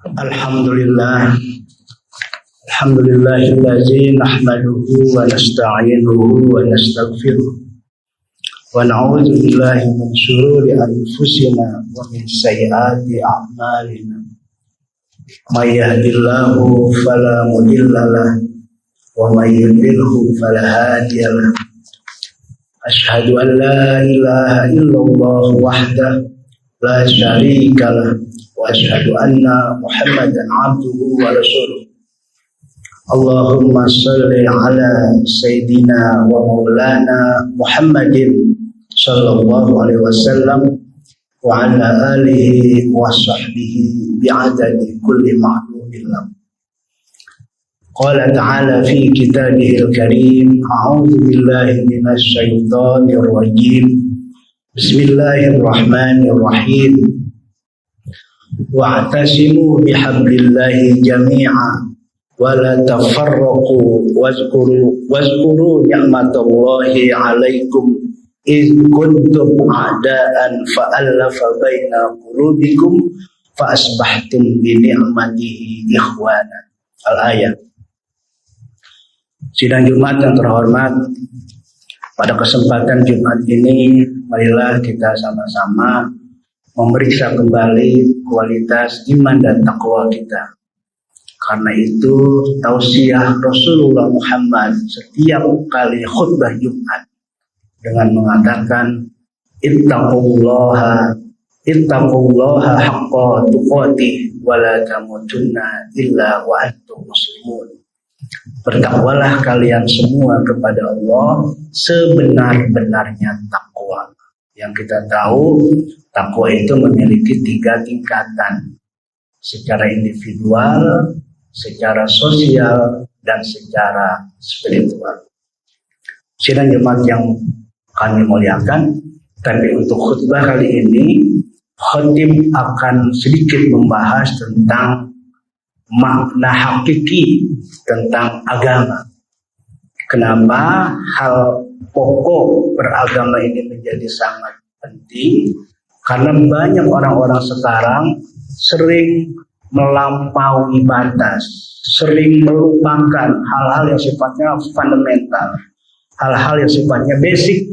Alhamdulillah, alhamdulillahillazi nahmaduhu wa nasta'inuhu wa nastaghfiruh wa na'udzu billahi min syururi anfusina wa min sayyiati a'malina. May yahdihillahu fala mudhillalah wa may yudhlilhu fala hadiyalah. Asyhadu an la ilaha illallah wahdahu la syarikalah wa asyhadu anna Muhammadan abduhu wa rasuluh. Allahumma shalli ala sayyidina wa maulana Muhammadin sallallahu alaihi wasallam wa ala alihi wa sahbihi bi'adadi kulli ma'lumin lahu. Qala ta'ala fi kitabihil karim, a'udzu billahi minasy syaithanir rajim. Bismillahirrahmanirrahim. Wa'tasimu bihablillahi jami'an wa la tafarraqu wazkuru ni'matallahi 'alaikum iz kuntum a'daan fa'alafa baina qulubikum fa asbahtum bi ni'matihi ikhwana. Al-ayat. Sidang Jumat yang terhormat, pada kesempatan Jumat ini marilah kita sama-sama memeriksa kembali kualitas iman dan takwa kita. Karena itu tausiah Rasulullah Muhammad setiap kali khutbah Jumat dengan mengatakan ittaqullaha haqqa tuqatih wa la tamutunna illa wa antum muslimun. Bertakwalah kalian semua kepada Allah sebenar-benarnya takwa. Yang kita tahu, takwa itu memiliki 3 tingkatan. Secara individual, secara sosial, dan secara spiritual. Sidang Jumat yang kami muliakan, tapi untuk khutbah kali ini, khatib akan sedikit membahas tentang makna hakiki tentang agama. Kenapa hal pokok beragama ini menjadi sangat penting? Karena banyak orang-orang sekarang sering melampaui batas, sering melupakan hal-hal yang sifatnya fundamental, hal-hal yang sifatnya basic,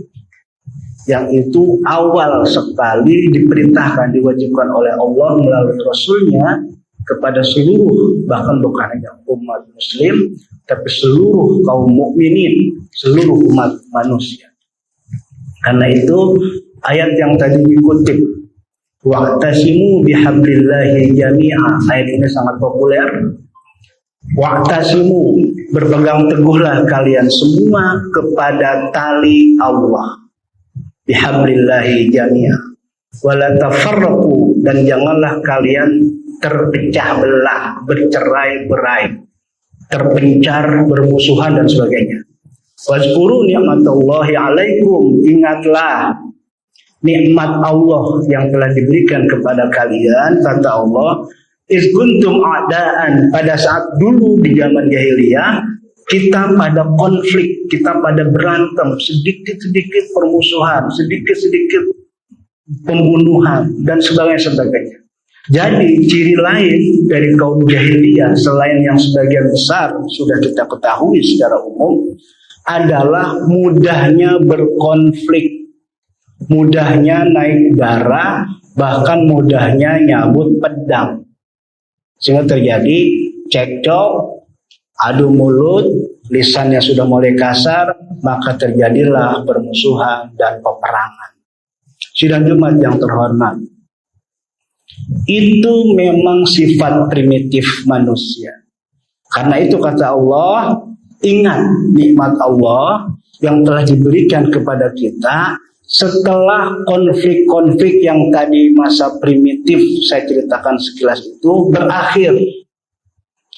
yang itu awal sekali diperintahkan, diwajibkan oleh Allah melalui Rasulnya kepada seluruh, bahkan bukan hanya umat muslim, tapi seluruh kaum mukminin, seluruh umat manusia. Karena itu ayat yang tadi dikutip, wa'tasimu bihablillahi jami'a, ayat ini sangat populer. Wa'tasimu, berpegang teguhlah kalian semua kepada tali Allah, bihablillahi jami'a, wala tafarraqu, dan janganlah kalian terpecah belah, bercerai-berai, terpencar, bermusuhan dan sebagainya. Wazkuru ni'matallahi 'alaikum, ingatlah nikmat Allah yang telah diberikan kepada kalian, kata Allah, iz kuntum a'daan, pada saat dulu di zaman jahiliyah kita pada konflik, kita pada berantem, sedikit-sedikit permusuhan, sedikit-sedikit pembunuhan dan sebagainya. Jadi ciri lain dari kaum jahiliyah selain yang sebagian besar sudah kita ketahui secara umum adalah mudahnya berkonflik, mudahnya naik darah, bahkan mudahnya nyabut pedang. Sehingga terjadi cekcok, adu mulut, lisannya sudah mulai kasar, maka terjadilah permusuhan dan peperangan. Sidang Jumat yang terhormat, itu memang sifat primitif manusia. Karena itu kata Allah, ingat nikmat Allah yang telah diberikan kepada kita setelah konflik-konflik yang tadi masa primitif saya ceritakan sekilas itu berakhir.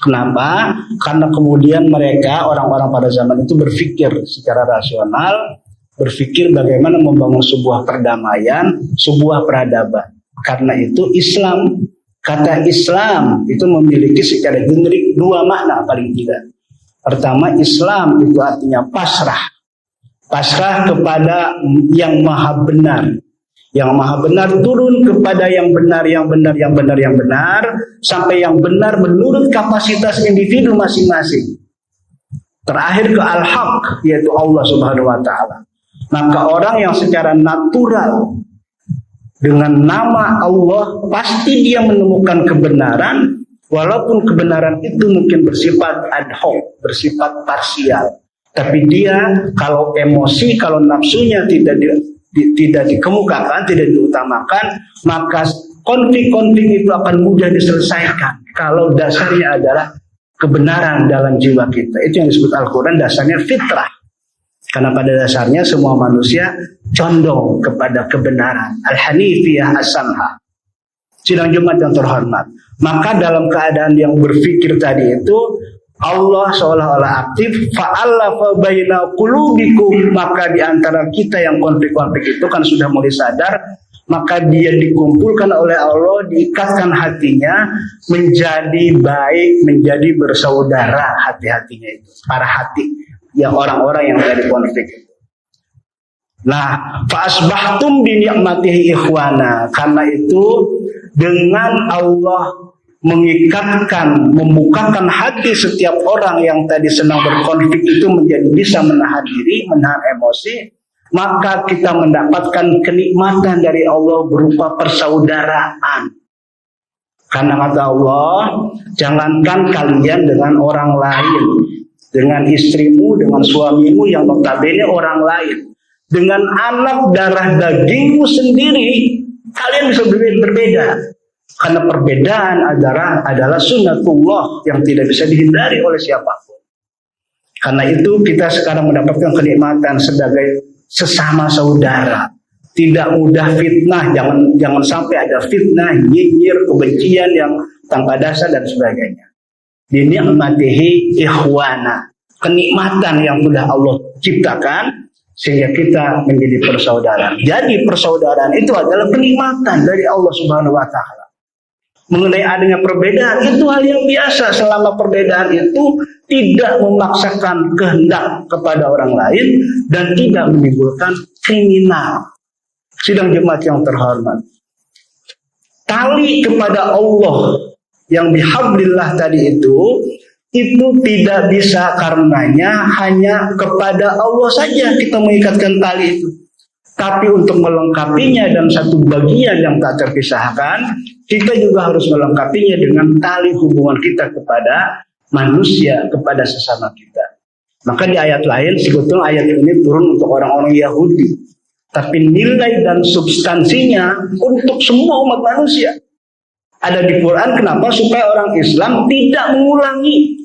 Kenapa? Karena kemudian mereka, orang-orang pada zaman itu berpikir secara rasional, berpikir bagaimana membangun sebuah perdamaian, sebuah peradaban. Karena itu Islam, kata Islam itu memiliki secara generik 2 makna paling tidak. Pertama, Islam itu artinya pasrah. Pasrah kepada yang maha benar, Yang maha benar turun kepada yang benar, yang benar, yang benar, yang benar, sampai yang benar menurut kapasitas individu masing-masing. Terakhir ke al-haq, yaitu Allah Subhanahu wa Ta'ala. Maka orang yang secara natural dengan nama Allah pasti dia menemukan kebenaran, walaupun kebenaran itu mungkin bersifat ad hoc, bersifat parsial. Tapi dia kalau emosi, kalau nafsunya tidak dikemukakan, tidak diutamakan, maka konflik-konflik itu akan mudah diselesaikan kalau dasarnya adalah kebenaran dalam jiwa kita. Itu yang disebut Al-Quran dasarnya fitrah, karena pada dasarnya semua manusia condong kepada kebenaran. Al-Hanifiyah As-Samha. Sidang Jumat yang terhormat, maka dalam keadaan yang berpikir tadi itu, Allah seolah-olah aktif, fa'alafa baina qulubikum, maka di antara kita yang konflik-konflik itu kan sudah mulai sadar, maka dia dikumpulkan oleh Allah, diikatkan hatinya menjadi baik, menjadi bersaudara hati-hatinya itu, para hati yang orang-orang yang dari konflik itu. Nah, fa'asbahtum bi ni'matihi ikhwana, karena itu dengan Allah mengikatkan, membukakan hati setiap orang yang tadi senang berkonflik itu menjadi bisa menahan diri, menahan emosi, maka kita mendapatkan kenikmatan dari Allah berupa persaudaraan. Karena kata Allah, jangankan kalian dengan orang lain, dengan istrimu, dengan suamimu yang notabene orang lain, dengan anak darah dagingmu sendiri, kalian bisa berbeda. Karena perbedaan adalah sunnatullah yang tidak bisa dihindari oleh siapapun. Karena itu kita sekarang mendapatkan kenikmatan sebagai sesama saudara. Tidak mudah fitnah, jangan sampai ada fitnah, nyinyir, kebencian yang tanpa dasar dan sebagainya. Ni'matihi ikhwana, kenikmatan yang sudah Allah ciptakan sehingga kita menjadi persaudaraan. Jadi persaudaraan itu adalah kenikmatan dari Allah Subhanahu wa Ta'ala. Mengenai adanya perbedaan itu hal yang biasa selama perbedaan itu tidak memaksakan kehendak kepada orang lain dan tidak menimbulkan kriminal. Sidang Jumat yang terhormat, tali kepada Allah yang bihablillah tadi itu tidak bisa karenanya hanya kepada Allah saja kita mengikatkan tali itu. Tapi untuk melengkapinya dan satu bagian yang tak terpisahkan, kita juga harus melengkapinya dengan tali hubungan kita kepada manusia, kepada sesama kita. Maka di ayat lain, sebetulnya ayat ini turun untuk orang-orang Yahudi. Tapi nilai dan substansinya untuk semua umat manusia. Ada di Quran, kenapa? Supaya orang Islam tidak mengulangi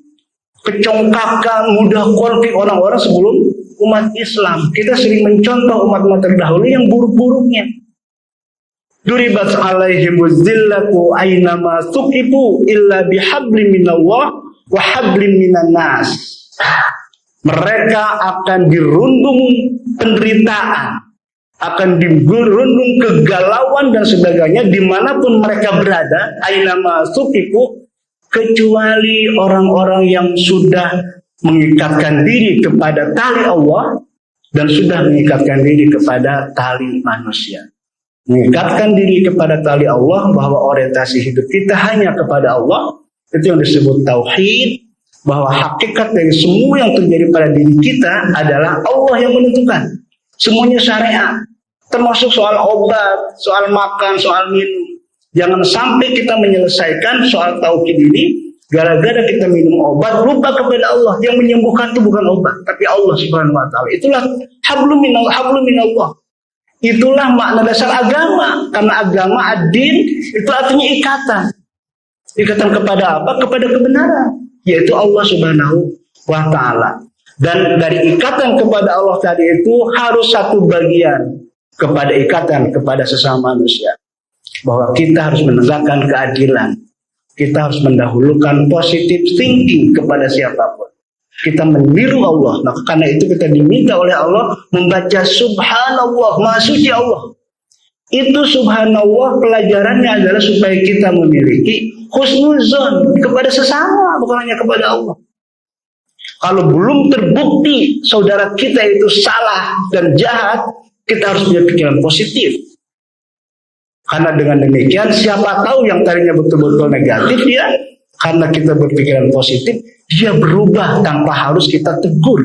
kecongkakan, mudah konflik orang-orang sebelum umat Islam. Kita sering mencontoh umat-umat terdahulu yang buruk-buruknya. Duribat alaihimuz zillatu aynama tuqifu illa bihablim minallah wa hablim minan nas. Mereka akan dirundung penderitaan, akan dirundung kegalauan dan sebagainya dimanapun mereka berada, aynama tuqifu, kecuali orang-orang yang sudah mengikatkan diri kepada tali Allah dan sudah mengikatkan diri kepada tali manusia. Mengikatkan diri kepada tali Allah bahwa orientasi hidup kita hanya kepada Allah, itu yang disebut tauhid, bahwa hakikat dari semua yang terjadi pada diri kita adalah Allah yang menentukan. Semuanya syariat, termasuk soal obat, soal makan, soal minum. Jangan sampai kita menyelesaikan soal tauhid ini gara-gara kita minum obat, lupa kepada Allah. Yang menyembuhkan itu bukan obat, tapi Allah Subhanahu wa Ta'ala. Itulah hablum minallah. Itulah makna dasar agama. Karena agama ad-din itu artinya ikatan. Ikatan kepada apa? Kepada kebenaran, yaitu Allah Subhanahu wa Ta'ala. Dan dari ikatan kepada Allah tadi itu harus satu bagian kepada ikatan kepada sesama manusia. Bahwa kita harus menegakkan keadilan. Kita harus mendahulukan positive thinking kepada siapapun. Kita meniru Allah. Nah, karena itu kita diminta oleh Allah membaca Subhanallah, Maha Suci Allah. Itu Subhanallah pelajarannya adalah supaya kita memiliki husnuzon kepada sesama, bukan hanya kepada Allah. Kalau belum terbukti saudara kita itu salah dan jahat, kita harus punya pikiran positif. Karena dengan demikian siapa tahu yang tadinya betul-betul negatif dia, karena kita berpikiran positif, dia berubah tanpa harus kita tegur.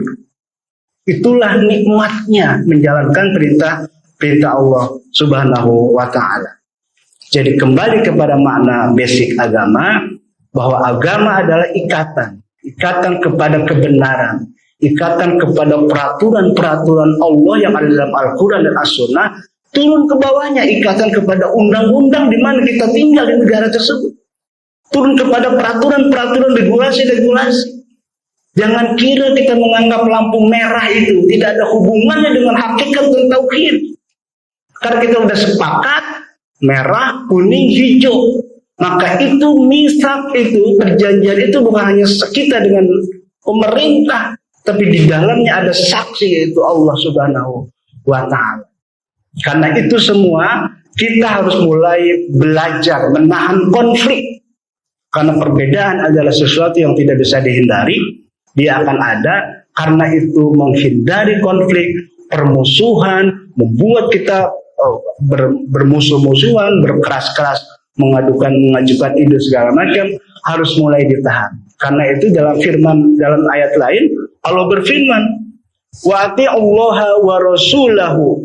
Itulah nikmatnya menjalankan perintah Allah Subhanahu wa Ta'ala. Jadi kembali kepada makna basic agama, bahwa agama adalah ikatan kepada kebenaran, ikatan kepada peraturan-peraturan Allah yang ada dalam Al-Quran dan As-Sunnah, turun ke bawahnya ikatan kepada undang-undang di mana kita tinggal di negara tersebut. Turun kepada peraturan-peraturan regulasi-regulasi. Jangan kira kita menganggap lampu merah itu tidak ada hubungannya dengan hakikat dan tauhid. Karena kita sudah sepakat merah, kuning, hijau. Maka itu misak itu, perjanjian itu bukan hanya kita dengan pemerintah, tapi di dalamnya ada saksi, yaitu Allah Subhanahu wa Ta'ala. Karena itu semua kita harus mulai belajar menahan konflik. Karena perbedaan adalah sesuatu yang tidak bisa dihindari. Dia akan ada, karena itu menghindari konflik, permusuhan, membuat kita bermusuh-musuhan, berkeras-keras, mengajukan ide segala macam, harus mulai ditahan. Karena itu dalam ayat lain Allah berfirman, wa ati'ullaha wa rasulahu,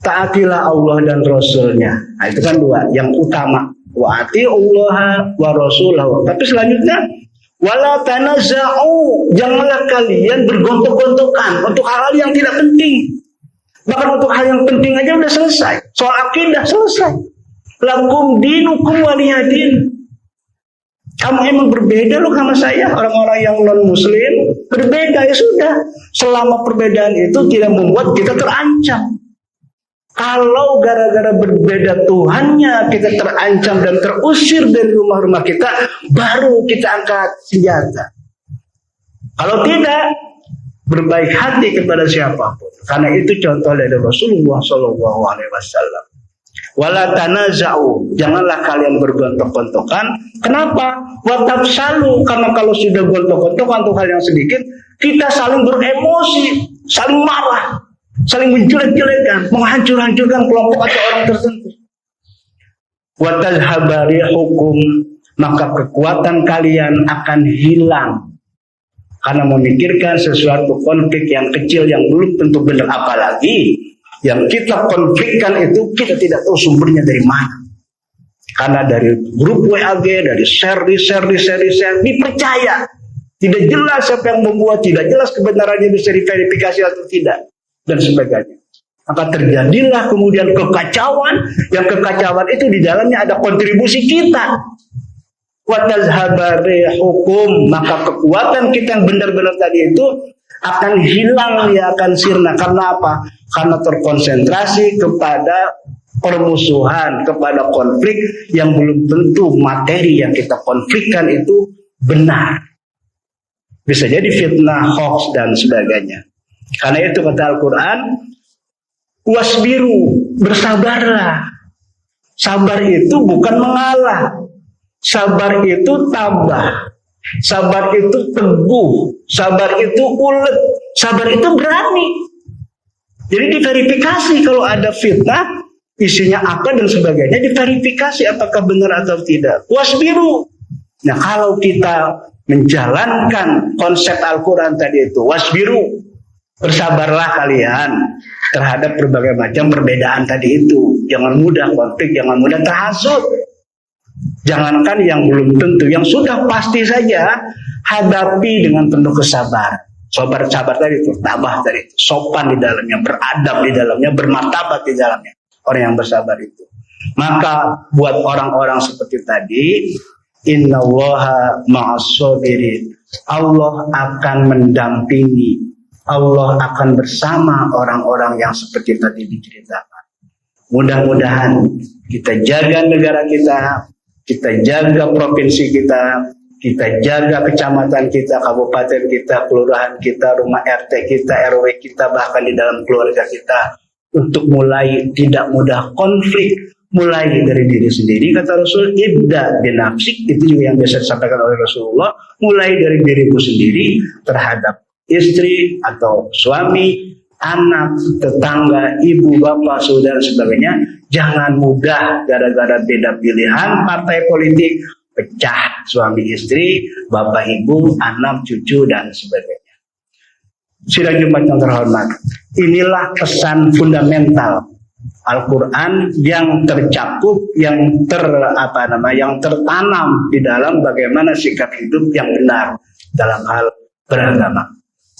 taatilah Allah dan Rasulnya. Nah, itu kan dua yang utama, wa ati'ullaha wa rasulahu. Tapi selanjutnya, wala tanaza'u, janganlah kalian bergontok-gontokan untuk hal-hal yang tidak penting. Bahkan untuk hal yang penting aja udah selesai. Soal akidah selesai. Lakum dinukum waliyadin. Kamu emang berbeda loh sama saya, orang-orang yang non-muslim. Berbeda, ya sudah. Selama perbedaan itu tidak membuat kita terancam. Kalau gara-gara berbeda Tuhannya kita terancam dan terusir dari rumah-rumah kita, baru kita angkat senjata. Kalau tidak, berbaik hati kepada siapapun. Karena itu contoh dari Rasulullah SAW. Wala tanaza'u, janganlah kalian bergontok-gontokan. Kenapa? Watafsalu, karena kalau sudah gontok-gontokan untuk hal yang sedikit, kita saling beremosi, saling marah, saling menjelek-jelekan, menghancur-hancurkan kelompok atau orang tertentu. Watazhabari hukum, maka kekuatan kalian akan hilang karena memikirkan sesuatu konflik yang kecil yang belum tentu benar. Apalagi yang kita konflikkan itu kita tidak tahu sumbernya dari mana. Karena dari grup WAG, dari share, dipercaya. Tidak jelas siapa yang membuat, tidak jelas kebenarannya bisa diverifikasi atau tidak, dan sebagainya. Maka terjadilah kemudian kekacauan, yang kekacauan itu di dalamnya ada kontribusi kita. Watazhabari hukum, maka kekuatan kita yang benar-benar tadi itu akan hilang, dia akan sirna. Karena apa? Karena terkonsentrasi kepada permusuhan, kepada konflik yang belum tentu materi yang kita konflikkan itu benar. Bisa jadi fitnah, hoax, dan sebagainya. Karena itu kata Al-Quran, wasbiru, bersabarlah. Sabar itu bukan mengalah. Sabar itu tabah. Sabar itu teguh. Sabar itu ulet. Sabar itu berani. Jadi diverifikasi kalau ada fitnah, isinya apa dan sebagainya, diverifikasi apakah benar atau tidak. Wasbiru. Nah, kalau kita menjalankan konsep Al-Quran tadi itu, wasbiru, bersabarlah kalian terhadap berbagai macam perbedaan tadi itu. Jangan mudah konflik, jangan mudah terhasut. Jangankan yang belum tentu, yang sudah pasti saja hadapi dengan penuh kesabaran. Sabar tadi itu, tabah tadi itu, sopan di dalamnya, beradab di dalamnya, bermartabat di dalamnya. Orang yang bersabar itu. Maka buat orang-orang seperti tadi, innallaha ma'as-sabirin. Allah akan mendampingi, Allah akan bersama orang-orang yang seperti tadi diceritakan. Mudah-mudahan kita jaga negara kita jaga provinsi kita jaga kecamatan kita, kabupaten kita, kelurahan kita, rumah RT kita, RW kita, bahkan di dalam keluarga kita, untuk mulai tidak mudah konflik, mulai dari diri sendiri. Kata Rasul, ibda binafsik, itu juga yang biasa disampaikan oleh Rasulullah, mulai dari dirimu sendiri terhadap istri atau suami, anak, tetangga, ibu, bapak, saudara, sebagainya. Jangan mudah gara-gara beda pilihan partai politik pecah suami istri, bapak ibu, anak, cucu, dan sebagainya. Sidang Jumat yang terhormat, inilah pesan fundamental Al-Quran yang tercakup, yang tertanam di dalam bagaimana sikap hidup yang benar dalam hal beragama.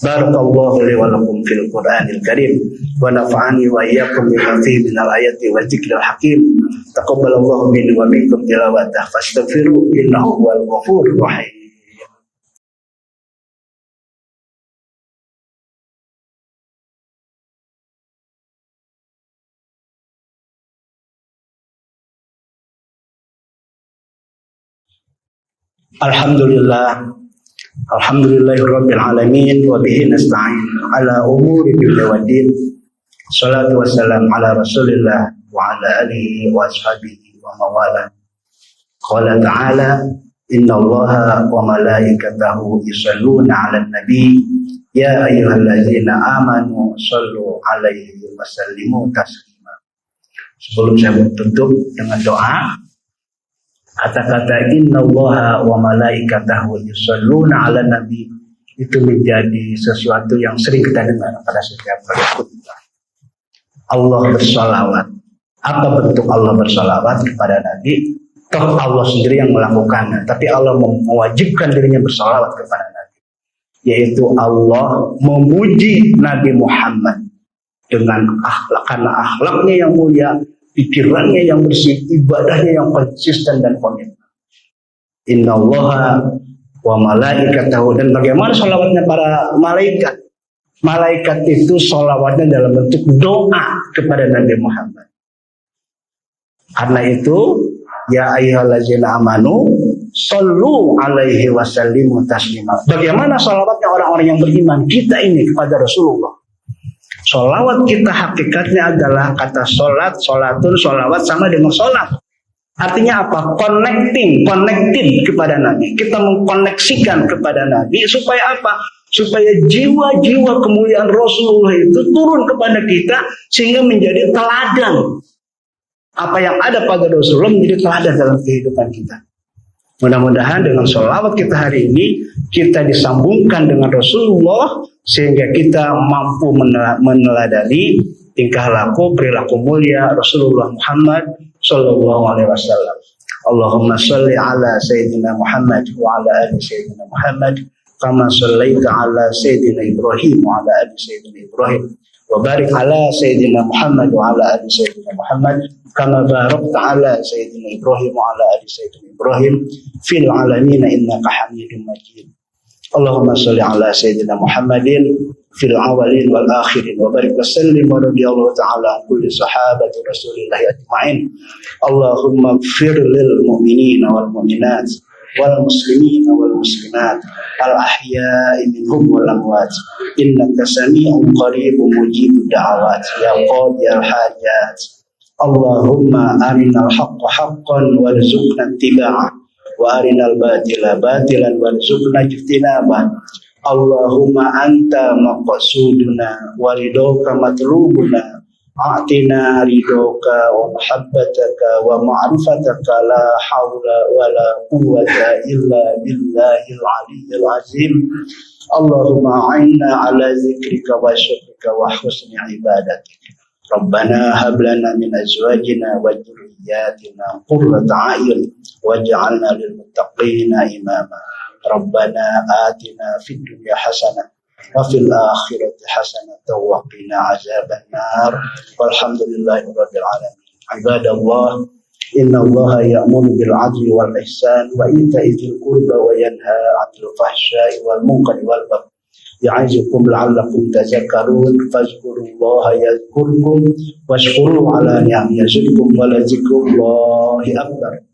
Barakallahu li wa lakum fil Qur'anil Karim wa nafa'ani wa iyyakum bima fihi minal ayati wa dzikril hakim. Taqabbalallahu minni wa minkum tilawatahu fastaghfiru innahu huwal ghafurur rahim. Alhamdulillahirabbil alamin wa bihi nasta'in ala umuri dunya waddin. Shalatu wassalam ala Rasulillah wa ala alihi wa ashabihi wa mawala. Qala ta'ala innallaha wa malaikatahu yusholluna 'alan nabi ya ayyuhalladzina amanu shallu 'alaihi wa sallimu taslima. Sebelum saya tutup dengan doa, kata-kata innallaha wa malaikatahu yusholluna 'alan nabi itu menjadi sesuatu yang sering kita dengar pada setiap kali khutbah. Allah bersolawat. Apa bentuk Allah bersolawat kepada Nabi? Toh Allah sendiri yang melakukannya, tapi Allah mewajibkan dirinya bersolawat kepada Nabi, yaitu Allah memuji Nabi Muhammad dengan akhlak, karena akhlaknya yang mulia, pikirannya yang bersih, ibadahnya yang konsisten dan komitmen. Innallaha wa malaikatahu, dan bagaimana sholawatnya para malaikat? Malaikat itu sholawatnya dalam bentuk doa kepada Nabi Muhammad. Karena itu, ya ayyuhallazina amanu shollu alaihi wa sallimu taslima. Bagaimana sholawatnya orang-orang yang beriman? Kita ini kepada Rasulullah. Sholawat kita hakikatnya adalah kata sholat, sholatun, sholawat sama dengan sholat. Artinya apa? Connected kepada Nabi. Kita mengkoneksikan kepada Nabi supaya apa? Supaya jiwa-jiwa kemuliaan Rasulullah itu turun kepada kita sehingga menjadi teladan. Apa yang ada pada Rasulullah menjadi teladan dalam kehidupan kita. Mudah-mudahan dengan sholawat kita hari ini kita disambungkan dengan Rasulullah sehingga kita mampu meneladani tingkah laku perilaku mulia Rasulullah Muhammad sallallahu alaihi wasallam. Allahumma shalli ala sayyidina Muhammad wa ala ali sayyidina Muhammad kama shallaita ala sayyidina Ibrahim wa ala ali sayyidina Ibrahim wa barik ala sayyidina Muhammad wa ala ali sayyidina Muhammad kama barakta ala sayyidina Ibrahim wa ala ali sayyidina Ibrahim fil alamin innaka Hamidum Majid. Allahumma shalli ala sayyidina Muhammadin fil awalin wal akhirin wa barik wa sallim wa radiyallahu ta'ala an kulli sahabati Rasulillah ajma'in. Allahumma ighfir lil mu'minina wal mu'minat wal muslimina wal muslimat al ahya'i minhum wal amwat innaka sami'un qaribun mujibud da'awat ya qadiyal hajat. Allahumma arinal haqqa haqqan warzuqna ittiba'ah wa arinal batila batilan warzuqna ijtinabah. Allahumma anta maqsuduna wa ridhoka matlubuna a'tina ridhoka wa mahabbataka wa ma'rifataka la hawla wa la quwwata illa billahil aliyyil azim. Allahumma a'inna ala zikrika wa syukrika wa husni ibadatik. Rabbana hab lana min azwajina wa dhurriyyatina qurrata a'yun waj'alna lil muttaqina imama. Rabbana atina fid dunya hasanah wa fil akhirati hasanah wa qina azabannar. Walhamdulillahirabbil alamin. Ibadallah, innallaha ya'muru bil 'adli wal ihsan wa ita'i dzil qurba wa yanha 'anil fahsya'i wal munkari wal baghi ya'izukum la'allakum tadhakkarun. Fazkurullaha yadhkurkum washkuru 'ala ni'amihi yazidkum wa la dzikrullahi akbar.